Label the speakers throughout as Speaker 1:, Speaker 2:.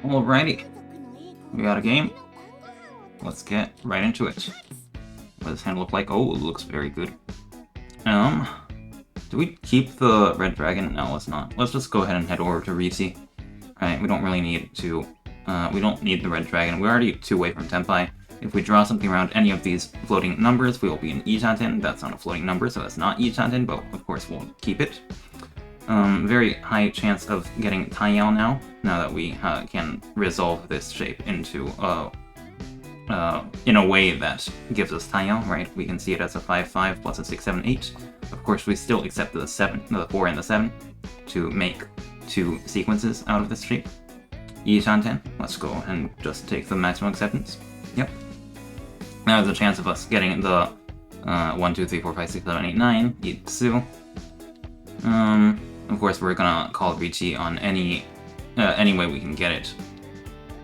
Speaker 1: Alrighty, we got a game. Let's get right into it. What does this hand look like? Oh, it looks very good. Do we keep the red dragon? No, let's not. Let's just go ahead and head over to Risi. Right, we don't really need to, we don't need the red dragon. We're already 2 away from Tenpai. If we draw something around any of these floating numbers, we will be in Ichaten. That's not a floating number, so that's not Ichaten, but of course we'll keep it. Very high chance of getting Tanyao now that we can resolve this shape into in a way that gives us Tanyao, right? We can see it as a 5-5 plus a 6-7-8. Of course, we still accept the 4 and the 7 to make 2 sequences out of this shape. Ishanten, let's go and just take the maximum acceptance. Yep. Now there's a chance of us getting the 1, 2, 3, 4, 5, 6, 7, 8, 9, Ittsuu. Of course, we're gonna call Richi on any way we can get it.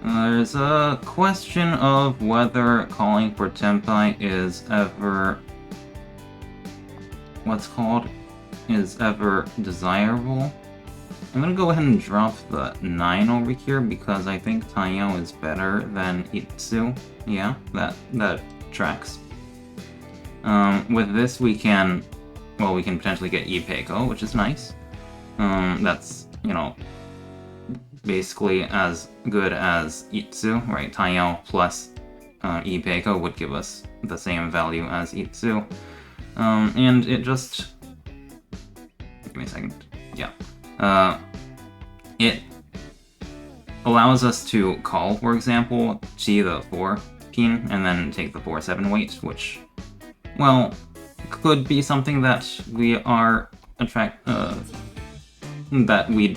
Speaker 1: There's a question of whether calling for Tenpai is ever desirable. I'm gonna go ahead and drop the 9 over here because I think Tanyao is better than Ittsuu. Yeah, that tracks. With this we can potentially get Ipeko, which is nice. That's, basically as good as Ittsuu, right? Tanyao plus Ipeko would give us the same value as Ittsuu. And it just... Give me a second. Yeah. It allows us to call, for example, Chi the 4 pin, and then take the 4-7 weight, which, well, could be something that we are that we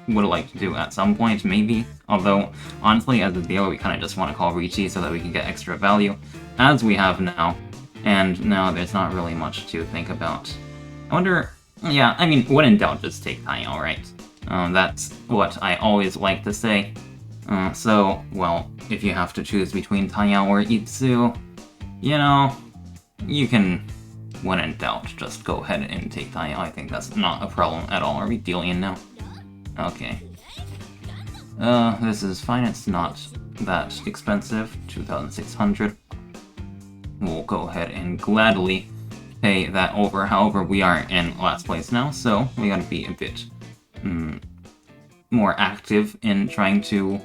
Speaker 1: would like to do at some point, maybe. Although, honestly, as a dealer, we kind of just want to call Richi so that we can get extra value, as we have now. And now there's not really much to think about. I wonder... Yeah, I mean, when in doubt, just take Tanyao, right? That's what I always like to say. So, well, if you have to choose between Tanyao or Ittsuu, you can, when in doubt, just go ahead and take Tanyao. I think that's not a problem at all. Are we dealing now? Okay. This is fine. It's not that expensive. 2,600. We'll go ahead and gladly pay that over. However, we are in last place now, so we gotta be a bit more active in trying to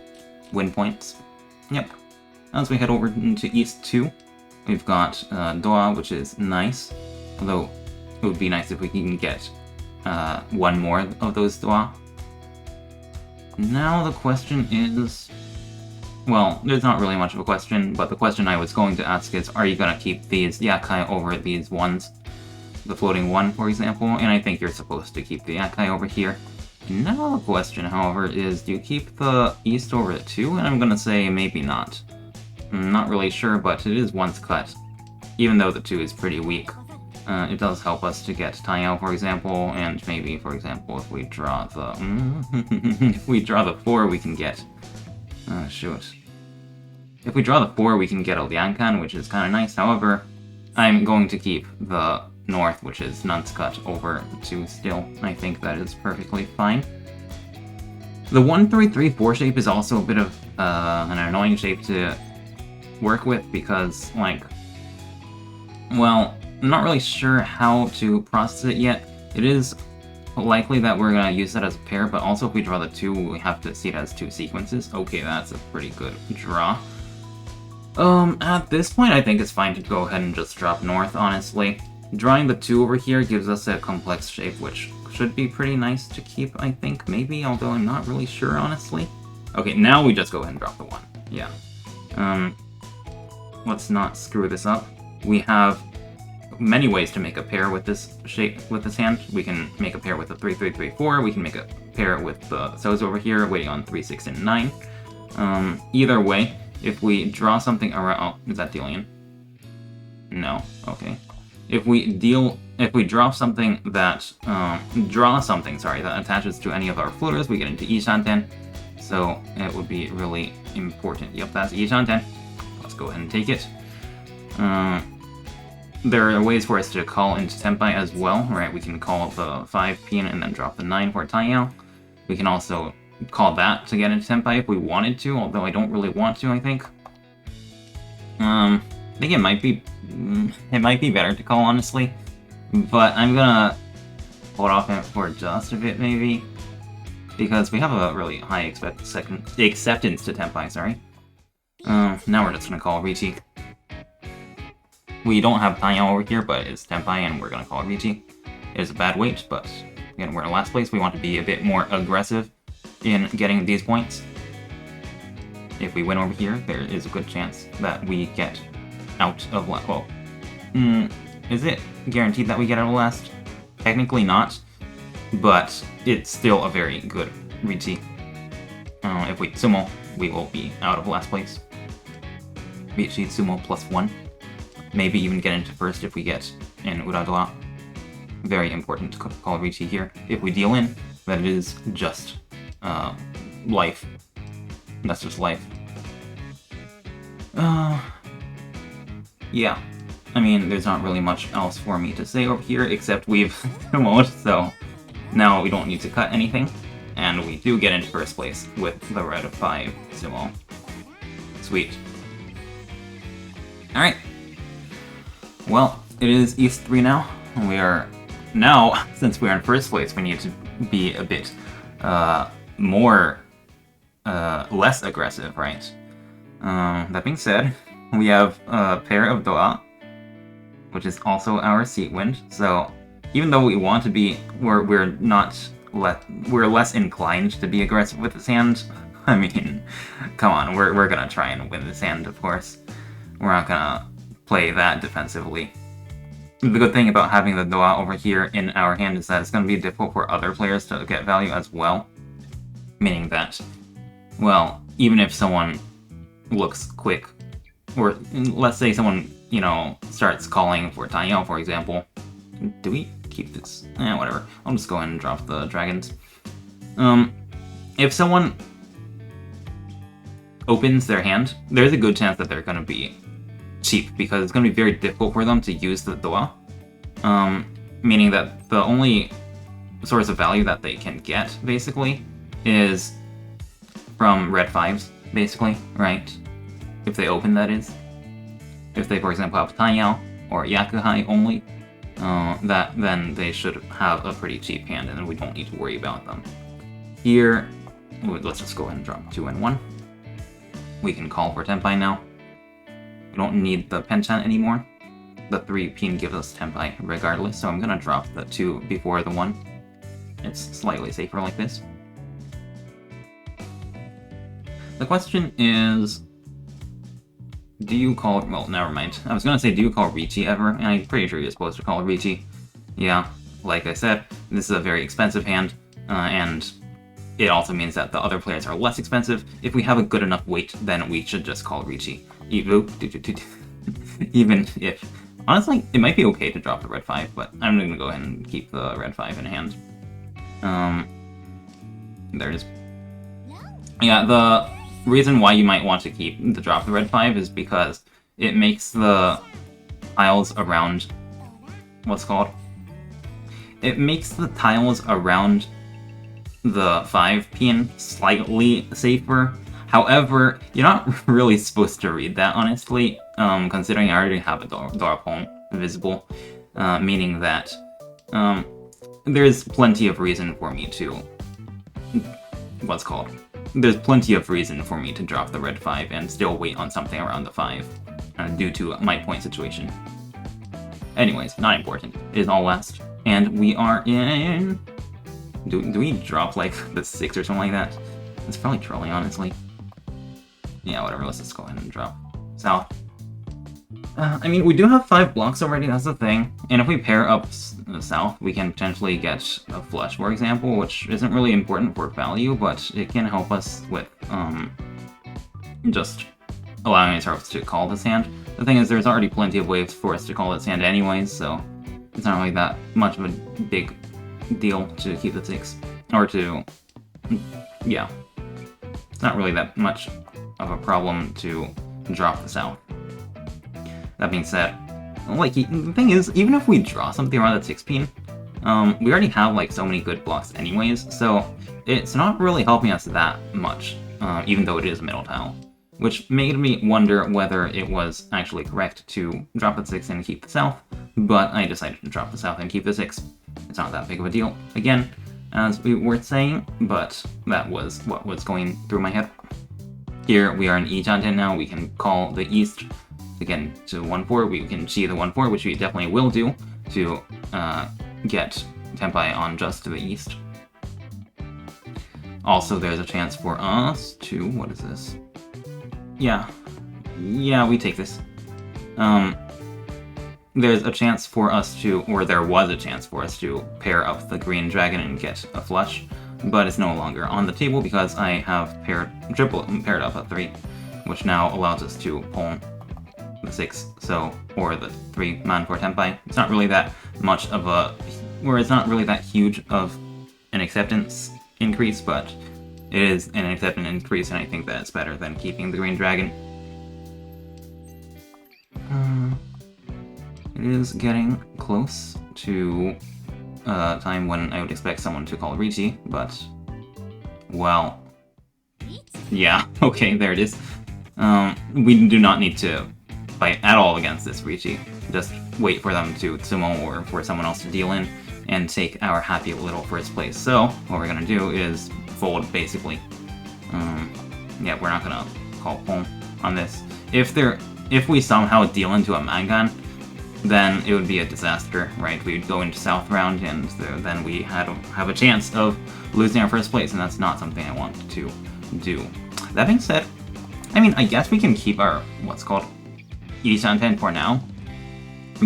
Speaker 1: win points. Yep. As we head over into East 2, we've got Doa, which is nice. Although, it would be nice if we can get 1 more of those Doa. Now the question is... Well, there's not really much of a question, but the question I was going to ask is, are you gonna keep these Yakai over these ones? The floating 1, for example, and I think you're supposed to keep the Yakai over here. Now the question, however, is, do you keep the East over the 2? And I'm gonna say maybe not. I'm not really sure, but it is once cut. Even though the 2 is pretty weak. It does help us to get Tanyao, for example, and maybe, for example, if we draw the... if we draw the 4, we can get... shoot. If we draw the 4, we can get a Liankan, which is kind of nice. However, I'm going to keep the North, which is Nuns Cut, over 2 still. I think that is perfectly fine. The 1-3-3-4 shape is also a bit of an annoying shape to work with because, well, I'm not really sure how to process it yet. It is likely that we're going to use that as a pair, but also if we draw the 2, we have to see it as 2 sequences. Okay, that's a pretty good draw. At this point, I think it's fine to go ahead and just drop North, honestly. Drawing the 2 over here gives us a complex shape, which should be pretty nice to keep, I think, maybe, although I'm not really sure, honestly. Okay, now we just go ahead and drop the 1. Yeah. Let's not screw this up. We have many ways to make a pair with this shape, with this hand. We can make a pair with the 3-3-3-4. We can make a pair with the So's over here, waiting on 3, 6, and 9. Either way, if we draw something around... Oh, is that dealing? No. Okay. If we draw something that... that attaches to any of our floaters, we get into Ishanten. So, it would be really important. Yep, that's Ishanten. Let's go ahead and take it. There are ways for us to call into Tenpai as well, right? We can call the 5 pin and then drop the 9 for Tanyao. We can also call that to get into Tenpai if we wanted to, although I don't really want to, I think. I think it might be better to call, honestly. But I'm gonna hold off it for just a bit, maybe. Because we have a really high acceptance to Tenpai, sorry. Now we're just gonna call Riichi. We don't have Tanyao over here, but it's Tenpai, and we're gonna call Riichi. It is a bad weight, but again, we're in last place. We want to be a bit more aggressive in getting these points. If we win over here, there is a good chance that we get out of last. Well, is it guaranteed that we get out of last? Technically not, but it's still a very good Riichi. If we sumo, we will be out of last place. Riichi sumo +1. Maybe even get into first if we get in Uradoa. Very important to call Riichi here. If we deal in, that is just life. That's just life. Yeah. I mean, there's not really much else for me to say over here, except we've sumoed, so now we don't need to cut anything. And we do get into first place with the red of 5 sumo. Sweet. Alright. Well, it is East 3 now. We are now, since we're in first place, we need to be a bit less aggressive, right? That being said, we have a pair of Doa, which is also our seat wind. So even though we want to be, we're less inclined to be aggressive with this hand. I mean, come on, we're gonna try and win this hand, of course. We're not gonna play that defensively. The good thing about having the Doa over here in our hand is that it's gonna be difficult for other players to get value as well. Meaning that, well, even if someone looks quick, or let's say someone, you know, starts calling for Tanyao, for example. Do we keep this? Whatever. I'll just go ahead and drop the dragons. If someone opens their hand, there's a good chance that they're going to be cheap, because it's going to be very difficult for them to use the Doa. Meaning that the only source of value that they can get, basically, is from red 5s, basically, right? If they open, that is. If they, for example, have Tanyao or yaku only, then they should have a pretty cheap hand, and we don't need to worry about them. Here, let's just go ahead and drop 2 and 1. We can call for Tenpai now. We don't need the Penchan anymore. The 3 pin gives us Tenpai regardless, so I'm gonna drop the 2 before the 1. It's slightly safer like this. The question is, do you call... well, never mind. I was gonna say, do you call Riichi ever? And I'm pretty sure you're supposed to call Riichi. Yeah, like I said, this is a very expensive hand, and it also means that the other players are less expensive. If we have a good enough weight, then we should just call Riichi. Even if... honestly, it might be okay to drop the red 5, but I'm gonna go ahead and keep the red 5 in hand. There it is. Yeah, the reason why you might want to keep the drop the red 5 is because it makes the tiles around... what's called? It makes the tiles around the 5 pin slightly safer. However, you're not really supposed to read that, honestly, considering I already have a Dorapon visible, meaning that there's plenty of reason for me to... what's called? There's plenty of reason for me to drop the red 5 and still wait on something around the 5, due to my point situation. Anyways, not important. It is all last. And we are in... Do we drop, like, the 6 or something like that? It's probably trolling, honestly. Yeah, whatever, let's just go ahead and drop south. I mean, we do have 5 blocks already, that's the thing. And if we pair up south, we can potentially get a flush, for example, which isn't really important for value, but it can help us with just allowing ourselves to call this hand. The thing is, there's already plenty of ways for us to call this hand anyways, so it's not really that much of a big deal to keep the 6. Or to... yeah. It's not really that much of a problem to drop the south. That being said, like, the thing is, even if we draw something around that 6 pin, We already have like so many good blocks anyways, so it's not really helping us that much, even though it is a middle tile. Which made me wonder whether it was actually correct to drop the 6 and keep the south, but I decided to drop the south and keep the 6. It's not that big of a deal, again, as we were saying, but that was what was going through my head. Here we are in Each-on-10 now, we can call the east again to 1-4, we can Chi the 1-4, which we definitely will do to get Tenpai on just to the east. Also, there's a chance for us to... what is this? Yeah, we take this. There's a chance for us to, or there was a chance for us to pair up the green dragon and get a flush, but it's no longer on the table because I have paired up a 3, which now allows us to pull the 6, so, or the 3 man for Tenpai. It's not really that much of a, or it's not really that huge of an acceptance increase, but it is an acceptance increase, and I think that's better than keeping the green dragon. It is getting close to a time when I would expect someone to call Ricci, but, well, yeah, okay, there it is. We do not need to fight at all against this Ricci. Just wait for them to sumo or for someone else to deal in and take our happy little first place. So, what we're gonna do is fold, basically. Yeah, we're not gonna call pull on this. If we somehow deal into a Mangan, then it would be a disaster, right? We'd go into South round, and then we have a chance of losing our first place, and that's not something I want to do. That being said, I mean, I guess we can keep our, what's called, Ishan-pen for now,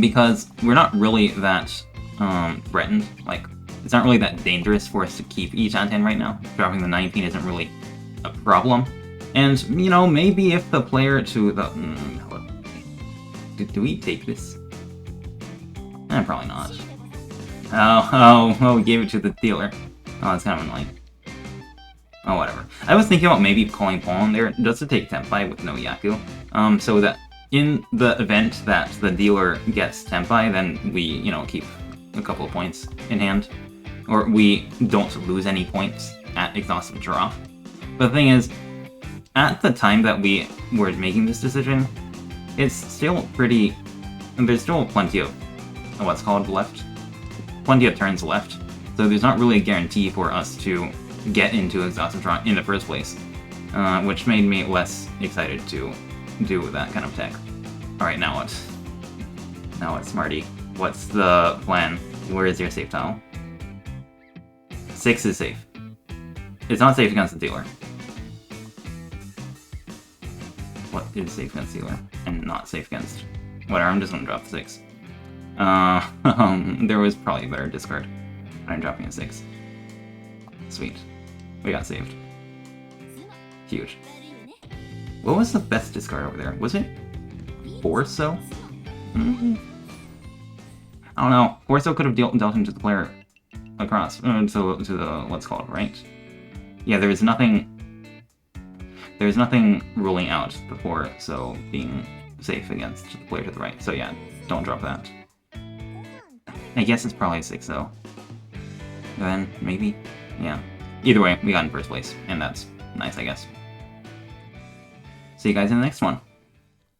Speaker 1: because we're not really that threatened. Like, it's not really that dangerous for us to keep Ishan-pen right now. Dropping the 19 isn't really a problem. And, you know, maybe if the player to the... do we take this? Probably not. Oh, we gave it to the dealer. Oh, that's kind of annoying. Oh, whatever. I was thinking about maybe calling Paul in there just to take Tenpai with no Yaku. So that in the event that the dealer gets Tenpai, then we, you know, keep a couple of points in hand. Or we don't lose any points at exhaustive draw. But the thing is, at the time that we were making this decision, it's still pretty... there's still plenty of what's called left. Plenty of turns left. So there's not really a guarantee for us to get into exhaustive draw in the first place. Which made me less excited to do that kind of tech. Alright, now what? Now what, Smarty? What's the plan? Where is your safe tile? 6 is safe. It's not safe against the dealer. What is safe against the dealer? And not safe against... whatever, I'm just gonna drop the 6. There was probably a better discard. I'm dropping a 6. Sweet. We got saved. Huge. What was the best discard over there? Was it Forso? I don't know. Forso could have dealt into the player across, to the what's called, right? Yeah, there's nothing ruling out the Forso being safe against the player to the right. So yeah, don't drop that. I guess it's probably a 6 though. Then, maybe? Yeah. Either way, we got in first place, and that's nice, I guess. See you guys in the next one.